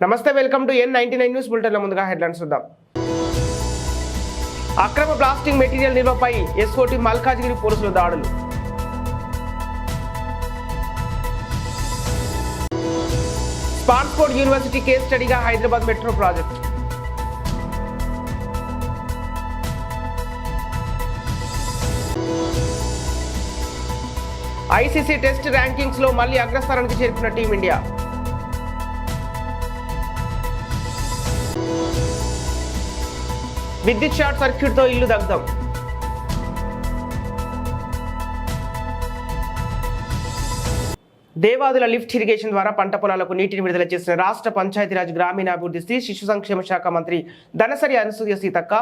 నమస్తే, welcome to N99 news bulletin. ముందుగా headlines చూద్దాం. అక్రమ ప్లాస్టిక్ మెటీరియల్ నిల్వపై ఎస్ఓటి మల్కాజ్గిరి పోలీసుల దాడులు. స్టాన్ఫోర్డ్ యూనివర్సిటీ కేస్ స్టడీగా Hyderabad metro project. ICC test rankings లో మళ్లీ అగ్రస్థానానికి చేరుకున్న టీమిండియా. విద్యుత్ షార్ట్ సర్క్యూట్తో ఇల్లు దగ్ధం. దేవాదుల లిఫ్ట్ ఇరిగేషన్ ద్వారా పంట పొలాలకు నీటిని విడుదల చేసిన రాష్ట్ర పంచాయతీరాజ్ గ్రామీణాభివృద్ధి స్త్రీ శిశు సంక్షేమ శాఖ మంత్రి దనసరి అనసూయ సీతక్క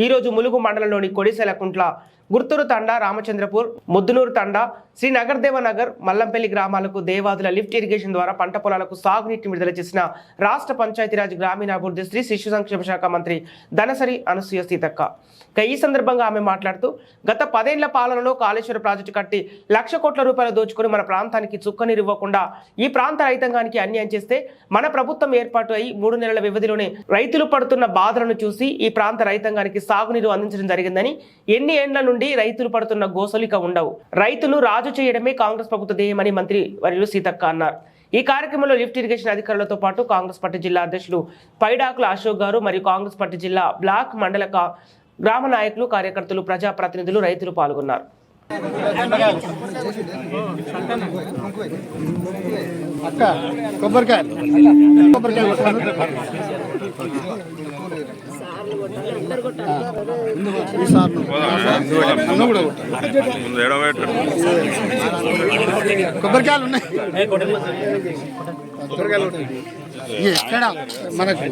ఈరోజు ములుగు మండలంలోని కొడిసెలకుంట్ల, గుర్తూరు తండా, రామచంద్రపూర్, ముద్దునూరు తండా, శ్రీ నగర్, మల్లంపల్లి గ్రామాలకు దేవాదుల లిఫ్ట్ ఇరిగేషన్ ద్వారా పంట పొలాలకు సాగునీటిని విడుదల చేసిన రాష్ట్ర పంచాయతీరాజ్ గ్రామీణాభివృద్ధి స్త్రీ శిశు సంక్షేమ శాఖ మంత్రి దనసరి అనసూయ సీతక్క. ఈ సందర్భంగా ఆమె మాట్లాడుతూ, గత 10 ఏళ్ల పాలనలో కాళేశ్వర ప్రాజెక్టు కట్టి ₹1,00,00,000 కోట్ల దోచుకుని మన ప్రాంతానికి చుక్కనీరు ఇవ్వకుండా ఈ ప్రాంత రైతాంగానికి అన్యాయం చేస్తే మన ప్రభుత్వం ఏర్పాటు అయి 3 నెలల వ్యవధిలోనే రైతులు పడుతున్న బాధలను చూసి ఈ ప్రాంత రైతాంగానికి సాగునీరు అందించడం జరిగిందని, ఎన్ని ఏండ్ల నుండి రైతులు పడుతున్న గోసలిక ఉండవు, రైతును రాజు చేయడమే కాంగ్రెస్ ప్రభుత్వ ధ్యేయమని మంత్రి వర్యులు సీతక్క అన్నారు. ఈ కార్యక్రమంలో లిఫ్ట్ ఇరిగేషన్ అధికారులతో పాటు కాంగ్రెస్ పార్టీ జిల్లా అధ్యక్షులు పైడాకుల అశోక్ గారు మరియు కాంగ్రెస్ పార్టీ జిల్లా బ్లాక్, మండల, గ్రామ నాయకులు, కార్యకర్తలు, ప్రజాప్రతినిధులు, రైతులు పాల్గొన్నారు. కొబ్బరికాయలు ఉన్నాయి ఎక్కడ మనకు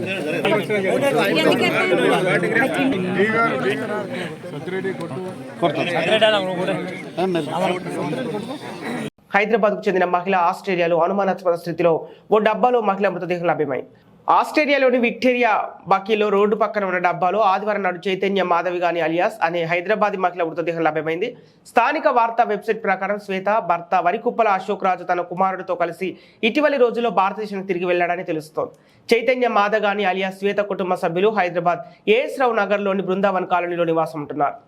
హైదరాబాద్ కు చెందిన మహిళ ఆస్ట్రేలియాలో అనుమానాస్పద స్థితిలో ఓ డబ్బాలో మహిళ మృతదేహం లభ్యమైంది. ఆస్ట్రేలియాలోని విక్టోరియా బకీలో రోడ్డు పక్కన ఉన్న డబ్బాలో ఆదివారం నాడు చైతన్య మాధవిగాని అలియాస్ అనే హైదరాబాదీ మహిళ మృతదేహం లభ్యమైంది. స్థానిక వార్తా వెబ్సైట్ ప్రకారం శ్వేత భర్త వరికుప్పల అశోక్ రాజు తన కుమారుడితో కలిసి ఇటీవలి రోజుల్లో భారతదేశానికి తిరిగి వెళ్లాడని తెలుస్తోంది. చైతన్య మాధగాని అలియాస్ శ్వేత కుటుంబ సభ్యులు హైదరాబాద్ ఏఎస్ రావు నగర్లోని బృందావన్ కాలనీలో నివాసం ఉంటున్నారు.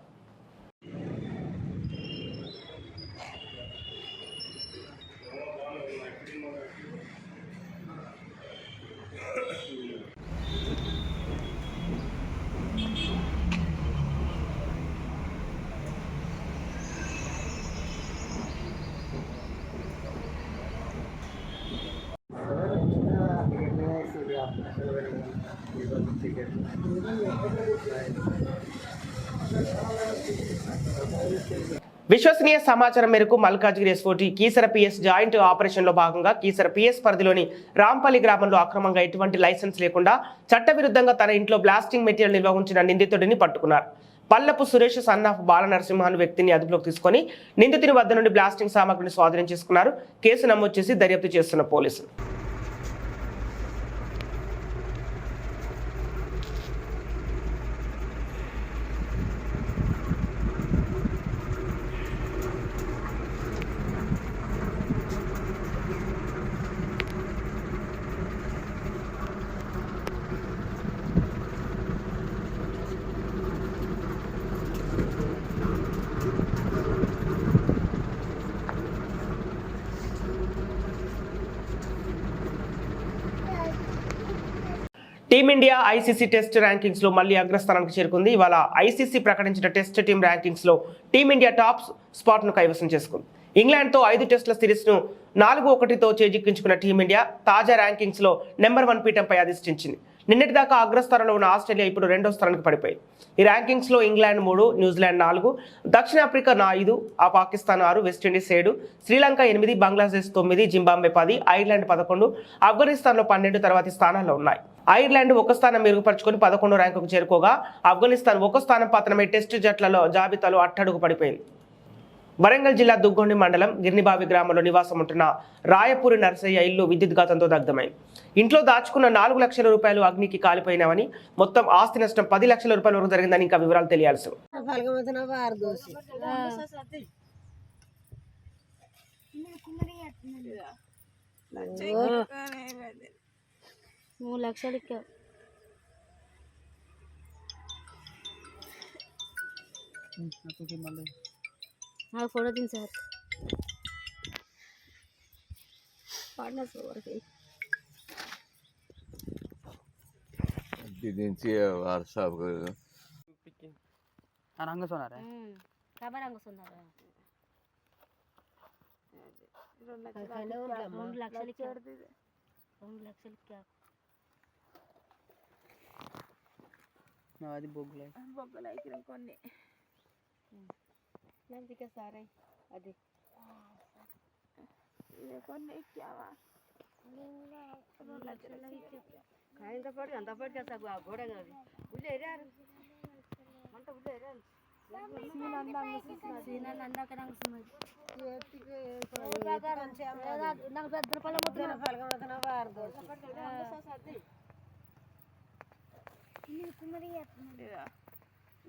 విశ్వసనీయ సమాచారం మేరకు Malkajgiri SOT Keesara PS joint operation లో భాగంగా కీసర పిఎస్ పరిధిలోని రాంపల్లి గ్రామంలో అక్రమంగా ఎటువంటి లైసెన్స్ లేకుండా చట్టవిరుద్ధంగా తన ఇంట్లో బ్లాస్టింగ్ మెటీరియల్ నిల్వ ఉంచిన నిందితుడిని పట్టుకున్నారు. పల్లపు సురేష్ సన్నాఫ్ బాల నరసింహన్ వ్యక్తిని అదుపులోకి తీసుకుని నిందితుని వద్ద నుండి బ్లాస్టింగ్ సామగ్రిని స్వాధీనం చేసుకున్నారు. కేసు నమోదు చేసి దర్యాప్తు చేస్తున్న పోలీసులు. టీమిండియా ఐసీసీ టెస్ట్ ర్యాంకింగ్స్ లో మళ్లీ అగ్రస్థానానికి చేరుకుంది. ఇవాళ ఐసీసీ ప్రకటించిన టెస్ట్ టీం ర్యాంకింగ్స్ లో టీమిండియా టాప్ స్పాట్ ను కైవసం చేసుకుంది. ఇంగ్లాండ్ తో 5 టెస్టుల సిరీస్ ను 4-1తో చేజిక్కించుకున్న టీమిండియా తాజా ర్యాంకింగ్స్ లో నెంబర్ 1 పీఠంపై అధిష్ఠించింది. నిన్నటిదాకా అగ్రస్థానంలో ఉన్న ఆస్ట్రేలియా ఇప్పుడు 2వ స్థానానికి పడిపోయింది. ఈ ర్యాంకింగ్స్ లో ఇంగ్లాండ్ 3, న్యూజిలాండ్ 4, దక్షిణాఫ్రికా 5, Pakistan 6, West Indies 7, Sri Lanka 8, Bangladesh 9, Zimbabwe 10, Ireland 11, Afghanistan లో 12 తర్వాతి స్థానాల్లో ఉన్నాయి. ఐర్లాండ్ 1 స్థానం మెరుగుపరుచుకొని 11వ ర్యాంకుకు చేరుకోగా ఆఫ్ఘనిస్తాన్ 1 స్థానం పతనమై టెస్టు జట్లలో జాబితాలో అట్టడుగు పడిపోయింది. వరంగల్ జిల్లా దుగ్గొండి మండలం గిర్నిబావి గ్రామంలో నివాసం ఉంటున్న రాయపూరి నర్సయ్య ఇల్లు విద్యుద్ఘాతంతో దగ్ధమైంది. ఇంట్లో దాచుకున్న ₹4 లక్షల అగ్నికి కాలిపోయినామని, మొత్తం ఆస్తి నష్టం ₹10 లక్షల వరకు జరిగిందని ఇంకా వివరాలు తెలియాల్సి. 3 లక్షలకి ఫోటో తీన్ సార్ పాడినా సార్ వరకు నుంచి వాట్సాప్ रंग सोना रहा है खबर अंग सुना रहा 2 లక్షలకి 2 లక్షలకి అది బొగ్గులే బొగ్గలైకి కొన్ని నందికే సారే అది ये कौन नहीं क्या वा कायंत पड़ अंत पड़ का सब गोड़ा गई उले रे अंत उले रे सीना नंदा करंग समझ ये तिके बाजार से नंग दर पल मत ना बार दो ये तुम्हारी या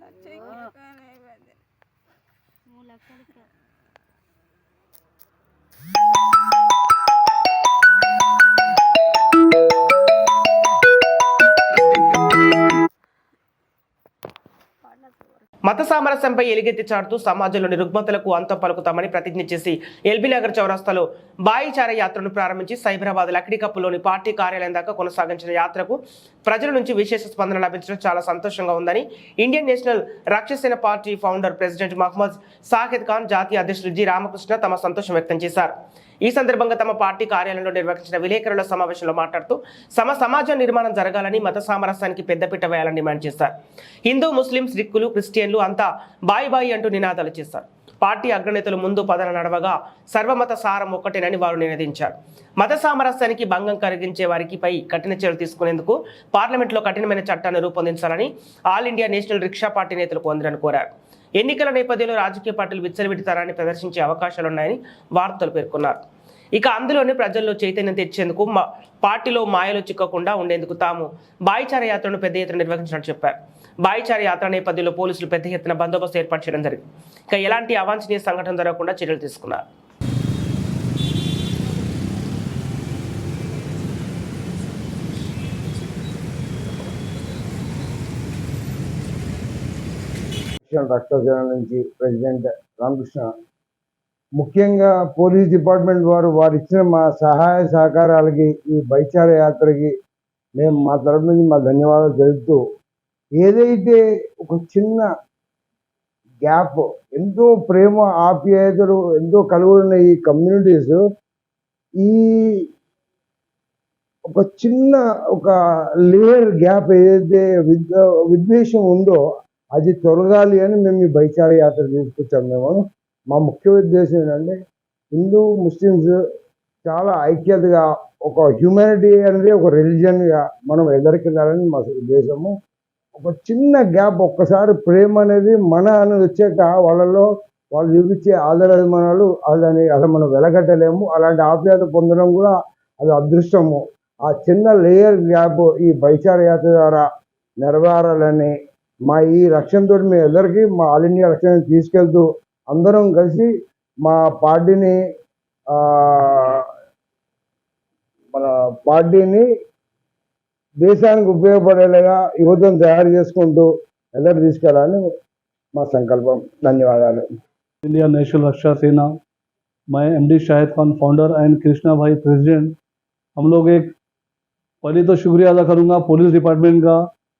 लच्छे का नहीं बदे 3 లక్షలకి మత సామరస్యంపై ఎలుగెత్తి చాటుతూ సమాజంలోని రుగ్మతలకు అంతం పలుకుతామని ప్రతిజ్ఞ చేసి ఎల్బీ నగర్ చౌరస్తాలో భాయిచార యాత్రను ప్రారంభించి సైబరాబాద్ లక్డీకప్పులోని పార్టీ కార్యాలయం దాకా కొనసాగించిన యాత్రకు ప్రజల నుంచి విశేష స్పందన లభించడం చాలా సంతోషంగా ఉందని Indian national Rakshasena party founder president Mohammed Sahid Khan, జాతీయ అధ్యక్షుడు జి రామకృష్ణ తమ సంతోషం వ్యక్తం చేశారు. ఈ సందర్భంగా తమ పార్టీ కార్యాలయంలో నిర్వహించిన విలేకరుల సమావేశంలో మాట్లాడుతూ సమాజ నిర్మాణం జరగాలని, మత సామరస్యానికి పెద్దపీట వేయాలని డిమాండ్ చేశారు. హిందూ, ముస్లిం, సిక్కులు, క్రిస్టియన్లు అంతా బాయి బాయి అంటూ నినాదాలు చేశారు. పార్టీ అగ్రనేతలు ముందు పదన నడవగా సర్వమత సారం ఒక్కటేనని వారు నినదించారు. మత సామరస్యానికి భంగం కలిగించే వారికి పై కఠిన చర్యలు తీసుకునేందుకు పార్లమెంట్లో కఠినమైన చట్టాన్ని రూపొందించాలని all India national rickshaw party నేతలు కొందరని కోరారు. ఎన్నికల నేపథ్యంలో రాజకీయ పార్టీలు విచ్చలవిడితనాన్ని ప్రదర్శించే అవకాశాలున్నాయని వార్తలు పేర్కొన్నారు. ఇక అందులోనే ప్రజల్లో చైతన్యం తెచ్చేందుకు పార్టీలో మాయలు చిక్కకుండా ఉండేందుకు తాము భాయిచార యాత్రను పెద్ద ఎత్తున నిర్వహించినట్టు చెప్పారు. భాయిచార యాత్ర నేపథ్యంలో పోలీసులు పెద్ద ఎత్తున బందోబస్తు ఏర్పాటు చేయడం జరిగింది. ఇక ఎలాంటి అవాంఛనీయ సంఘటన జరగకుండా చర్యలు తీసుకున్నారు. రక్తసేన నుంచి ప్రెసిడెంట్ రామకృష్ణ, ముఖ్యంగా పోలీస్ డిపార్ట్మెంట్ వారు ఇచ్చిన మా సహాయ సహకారాలకి, ఈ భాయిచార యాత్రకి మేము మా తరఫు నుంచి మా ధన్యవాదాలు తెలుపుతూ, ఏదైతే ఒక చిన్న గ్యాప్, ఎంతో ప్రేమ ఆప్యాయతలు ఎంతో కలుగుతున్న ఈ కమ్యూనిటీస్, ఈ ఒక చిన్న ఒక లేయర్ గ్యాప్ ఏదైతే విద్వేషం ఉందో అది తొలగాలి అని మేము ఈ భాయిచార యాత్ర తీసుకొచ్చాము. మేము మా ముఖ్య ఉద్దేశం ఏంటంటే హిందూ ముస్లిమ్స్ చాలా ఐక్యతగా ఒక హ్యూమానిటీ అనేది ఒక రిలీజియన్గా మనం ఎదరికెళ్ళాలని మా ఉద్దేశము. ఒక చిన్న గ్యాప్, ఒక్కసారి ప్రేమ అనేది మన అనేది వచ్చాక వాళ్ళలో వాళ్ళు చూపించే ఆదరాభిమానాలు అలా మనం వెలగట్టలేము. అలాంటి ఆప్యాయత పొందడం కూడా అది అదృష్టము. ఆ చిన్న లేయర్ గ్యాప్ ఈ భాయిచార యాత్ర ద్వారా నెరవేరాలని మా ఈ రక్షణతో మీ అందరికీ మా ఆల్ ఇండియా రక్షణ తీసుకెళ్తూ అందరం కలిసి మా పార్టీని దేశానికి ఉపయోగపడేలాగా యువతను తయారు చేసుకుంటూ ఎదురు తీసుకెళ్ళాలని మా సంకల్పం. ధన్యవాదాలు. इंडिया नेशनल रक्षा सेना, मैं MD Shahid Khan founder and Krishna भाई प्रेसिडेंट, हम लोग एक पहले तो शुक्रिया अदा करूंगा पुलिस डिपार्टमेंट का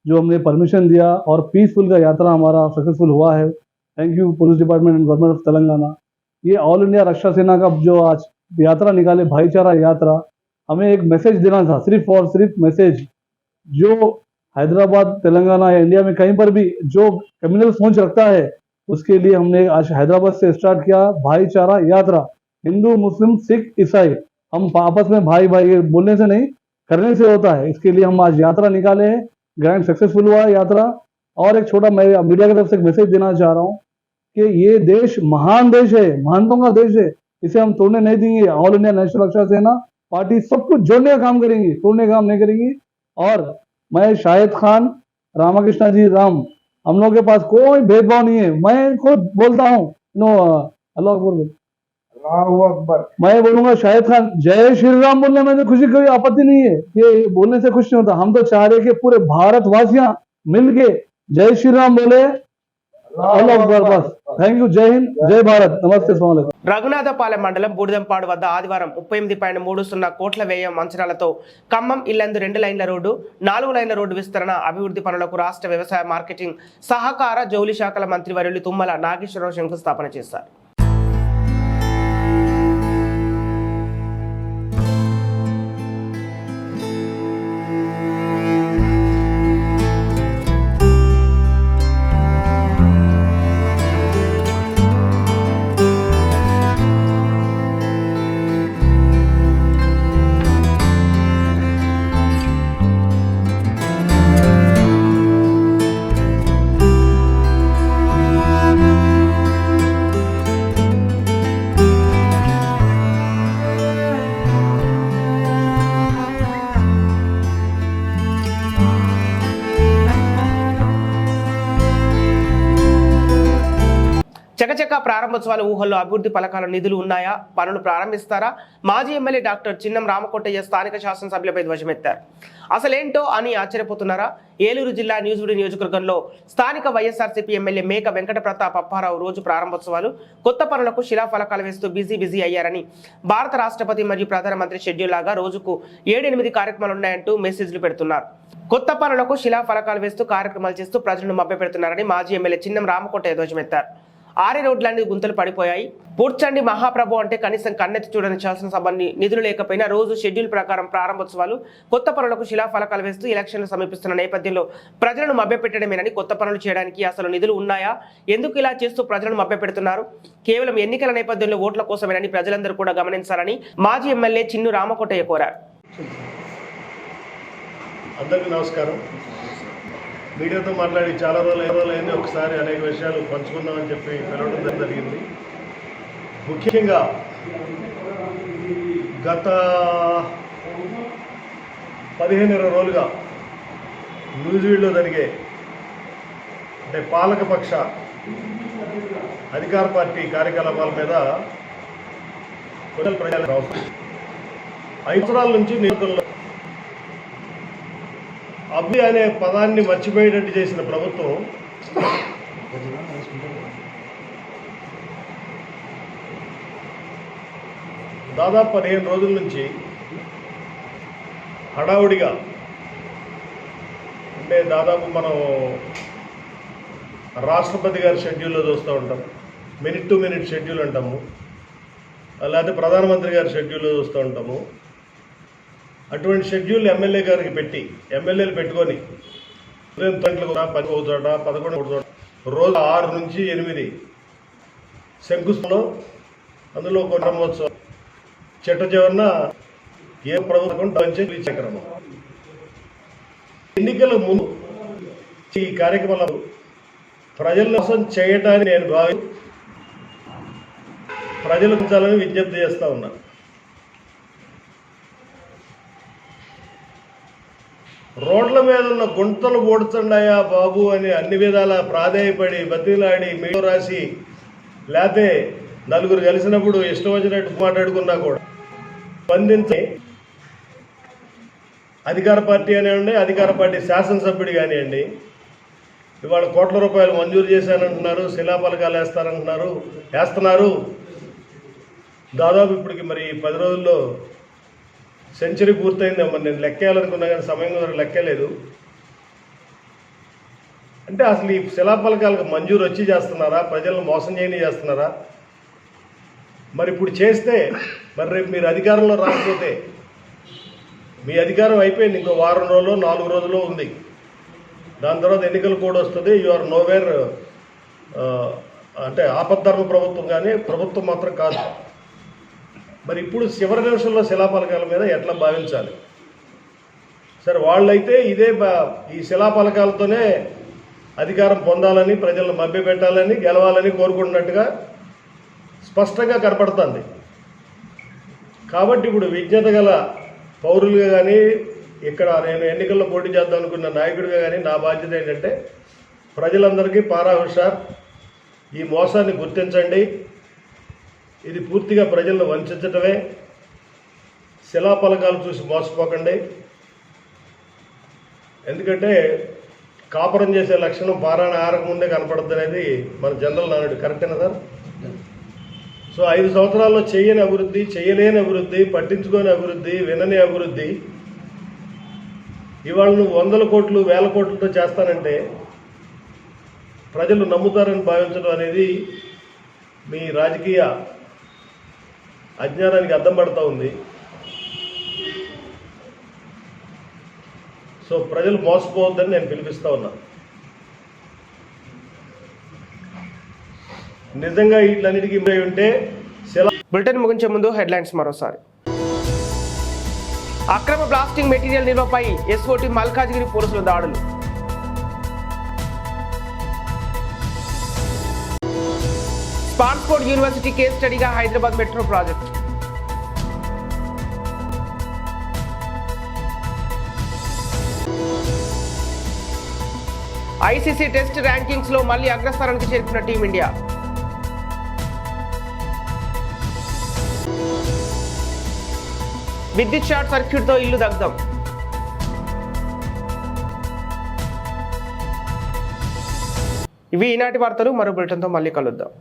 जो हमने परमिशन दिया और पीसफुल का यात्रा हमारा सक्सेसफुल हुआ है. Thank you police department and government of Telangana. ये ऑल इंडिया रक्षा सेना का जो आज यात्रा निकाले भाईचारा यात्रा, हमें एक मैसेज देना था, सिर्फ और सिर्फ मैसेज. जो हैदराबाद, तेलंगाना या इंडिया में कहीं पर भी जो कम्युनल सोच रखता है उसके लिए हमने आज हैदराबाद से स्टार्ट किया भाईचारा यात्रा. हिंदू, मुस्लिम, सिख, ईसाई हम आपस में भाई भाई बोलने से नहीं, करने से होता है. इसके लिए हम आज यात्रा निकाले हैं. ग्रैंड सक्सेसफुल हुआ यात्रा. और एक छोटा मैं मीडिया की तरफ से एक मैसेज देना चाह रहा हूँ कि ये देश महान देश है, महानतों का देश है, इसे हम तोड़ने नहीं देंगे. ऑल इंडिया नेशनल रक्षा सेना पार्टी सब कुछ जोड़ने का काम करेंगी, तोड़ने का काम नहीं करेंगी. और मैं शाहिद खान, रामकृष्ण जी राम, हम लोग के पास कोई भेदभाव नहीं है. मैं खुद बोलता हूँ नो अल्लाह अकबर. अल्लाहू अकबर। मैं बोलूंगा शाहिद खान जय श्री राम बोलने में तो खुशी कोई आपत्ति नहीं है, ये बोलने से खुश नहीं होता। हम तो चाह रहे कि पूरे भारतवासियां मिलके जय श्री राम बोले, अल्लाहू अकबर। बस थैंक यू, जय हिंद, जय भारत, नमస్తే, अस्सलाम वालेकुम। రఘునాథపాలెం మండలం బూడిదంపాడు వద్ద ఆదివారం 38.30 కోట్ల వ్యయం అంచనాలతో ఖమ్మం ఇల్లందు 2 లైన్ల రోడ్డు 4 లైన్ల రోడ్డు విస్తరణ అభివృద్ధి పనులకు రాష్ట్ర వ్యవసాయ మార్కెటింగ్ సహకార జౌలి శాఖల మంత్రి వర్యులు తుమ్మల నాగేశ్వరరావు శంకుస్థాపన చేశారు. చకచక ప్రారంభోత్సవాల ఊహల్లో అభివృద్ధి పథకాల నిధులు ఉన్నాయా, పనులు ప్రారంభిస్తారా? మాజీ ఎమ్మెల్యే డాక్టర్ చిన్నం రామకోటయ్య స్థానిక శాసనసభ్యులపై ధ్వజమెత్తారు. అసలేంటో అని ఆశ్చర్యపోతున్నారా? ఏలూరు జిల్లా న్యూజివీడు నియోజకవర్గంలో స్థానిక వైఎస్ఆర్సీపీ ఎమ్మెల్యే మేక వెంకట ప్రతాప్ అప్పారావు రోజు ప్రారంభోత్సవాలు, కొత్త పనులకు శిలాఫలకాలు వేస్తూ బిజీ అయ్యారని, భారత రాష్ట్రపతి మరియు ప్రధానమంత్రి షెడ్యూల్ లాగా రోజుకు 7-8 కార్యక్రమాలు ఉన్నాయంటూ మెసేజ్లు పెడుతున్నారు. కొత్త పనులకు శిలాఫలకాలు వేస్తూ కార్యక్రమాలు చేస్తూ ప్రజలను మభ్యపెడుతున్నారని మాజీ ఎమ్మెల్యే చిన్నం రామకోటయ్య ధ్వజమెత్తారు. 6 రోడ్లన్నీ గుంతలు పడిపోయాయి. పూడ్చండి మహాప్రభు అంటే కనీసం కన్నెత్తి చూడని శాసనసభ నిధులు లేకపోయినా రోజు షెడ్యూల్ ప్రకారం ప్రారంభోత్సవాలు, కొత్త పనులకు శిలాఫలకాలు వేస్తూ ఎలక్షన్లు సమీపిస్తున్న నేపథ్యంలో ప్రజలను మభ్యపెట్టడమేనని, కొత్త పనులు చేయడానికి అసలు నిధులు ఉన్నాయా, ఎందుకు ఇలా చేస్తూ ప్రజలను మభ్యపెడుతున్నారు, కేవలం ఎన్నికల నేపథ్యంలో ఓట్ల కోసమేనని ప్రజలందరూ కూడా గమనించాలని మాజీ ఎమ్మెల్యే చిన్ను రామకోటయ్య కోరారు. అందరికీ నమస్కారం. మీడియాతో మాట్లాడి చాలా రోజులైంది, ఒకసారి అనేక విషయాలు పంచుకుందామని చెప్పి పిలవడం జరిగింది. ముఖ్యంగా గత 15-20 రోజులుగా న్యూజివీడ్లో జరిగే అంటే పాలకపక్ష అధికార పార్టీ కార్యకలాపాల మీద ప్రజలు 5 సంవత్సరాల నుంచి నియోజకవర్గంలో అభివృద్ధి అనే పదాన్ని మర్చిపోయేటట్టు చేసిన ప్రభుత్వం దాదాపు 15 రోజుల నుంచి హడావుడిగా, అంటే దాదాపు మనం రాష్ట్రపతి గారి షెడ్యూల్లో చూస్తూ ఉంటాం, మినిట్ టు మినిట్ షెడ్యూల్ అంటాము, లేకపోతే ప్రధానమంత్రి గారి షెడ్యూల్లో చూస్తూ ఉంటాము. అటువంటి షెడ్యూల్ ఎమ్మెల్యే గారికి పెట్టి, ఎమ్మెల్యేలు పెట్టుకొని ఉదయం 9 గంటలకు 10 చోట 11 చోట రోజు 6 నుంచి 8 శంకుస్థాపనలో, అందులో ఒక బ్రహ్మోత్సవం, చెట్ట చివరన ఏ ప్రభుత్వం చక్రమం. ఎన్నికల ముందు ఈ కార్యక్రమాలు ప్రజల కోసం చేయటాన్ని నేను ప్రజలకు ఉంచాలని విజ్ఞప్తి చేస్తూ ఉన్నాను. రోడ్ల మీద ఉన్న గుంతలు పూడుతున్నాయా బాబు అని అన్ని విధాల ప్రాధేయపడి బతిలాడి మీడియా రాసి, లేకపోతే నలుగురు కలిసినప్పుడు ఇష్టం వచ్చినట్టు మాట్లాడుకున్నా కూడా స్పందించి అధికార పార్టీ అనివ్వండి, అధికార పార్టీ శాసనసభ్యుడు కానివ్వండి, ఇవాళ కోట్ల రూపాయలు మంజూరు చేశానంటున్నారు, శిలాఫలకాలు వేస్తున్నారు. దాదాపు ఇప్పటికి మరి 10 రోజుల్లో సెంచరీ పూర్తయిందమ్మా. నేను లెక్కేయాలనుకున్నా కానీ సమయం లెక్కలేదు. అంటే అసలు ఈ శిలాఫలకాలకు మంజూరు వచ్చి చేస్తున్నారా, ప్రజలను మోసం చేయని చేస్తున్నారా? మరి ఇప్పుడు చేస్తే మరి రేపు మీరు అధికారంలో రాకపోతే, మీ అధికారం అయిపోయింది, ఇంకో వారం రోజులు 4 రోజులు ఉంది, దాని తర్వాత ఎన్నికల కోడ్ వస్తుంది. యు ఆర్ నోవేర్, అంటే ఆపద్ధర్మ ప్రభుత్వం కానీ ప్రభుత్వం మాత్రం కాదు. మరి ఇప్పుడు చివరి నిమిషంలో శిలాఫలకాల మీద ఎట్లా భావించాలి? సరే, వాళ్ళైతే ఈ శిలాఫలకాలతోనే అధికారం పొందాలని, ప్రజలను మభ్యపెట్టాలని, గెలవాలని కోరుకుంటున్నట్టుగా స్పష్టంగా కనపడుతుంది. కాబట్టి ఇప్పుడు విజ్ఞత గల పౌరులుగా కానీ, ఇక్కడ నేను ఎన్నికల్లో పోటీ చేద్దాం అనుకున్న నాయకుడిగా కానీ నా బాధ్యత ఏంటంటే ప్రజలందరికీ పారా హుషార్, ఈ మోసాన్ని గుర్తించండి, ఇది పూర్తిగా ప్రజలను వంచడమే. శిలాఫలకాలు చూసి మోసపోకండి. ఎందుకంటే కాపురం చేసే లక్షణం పారాయణ ఆరకముందే కనపడుద్ది అనేది మన జనరల్ నానుడు. కరెక్టేనా సార్? సో 5 సంవత్సరాల్లో చేయని అభివృద్ధి, చేయలేని అభివృద్ధి, పట్టించుకోని అభివృద్ధి, వినని అభివృద్ధి ఇవాళ నువ్వు 100 కోట్లు 1000 కోట్లతో చేస్తానంటే ప్రజలు నమ్ముతారని భావించడం అనేది మీ రాజకీయ అజ్ఞానానికి అద్దం పడుతూ ఉంది. సో ప్రజలు మోసపోవద్దని నేను పిలిపిస్తా ఉన్నా. నిజంగా వీటిలన్నిటికీ ఉంటే బులెటిన్ ముగించే ముందు హెడ్లైన్స్ మరోసారి. అక్రమ బ్లాస్టింగ్ మెటీరియల్ నిల్వపై ఎస్ఓటి మల్కాజ్గిరి పోలీసుల దాడులు. స్టాన్ఫోర్డ్ యూనివర్సిటీ కేస్ స్టడీగా Hyderabad metro project. ICC test rankings లో మళ్లీ అగ్రస్థానానికి చేరుకున్న టీమిండియా. విద్యుత్ షార్ట్ సర్క్యూట్తో ఇల్లు దగ్ధం. ఇవి ఈనాటి వార్తలు. మరో బులెటిన్తో మళ్ళీ కలుద్దాం.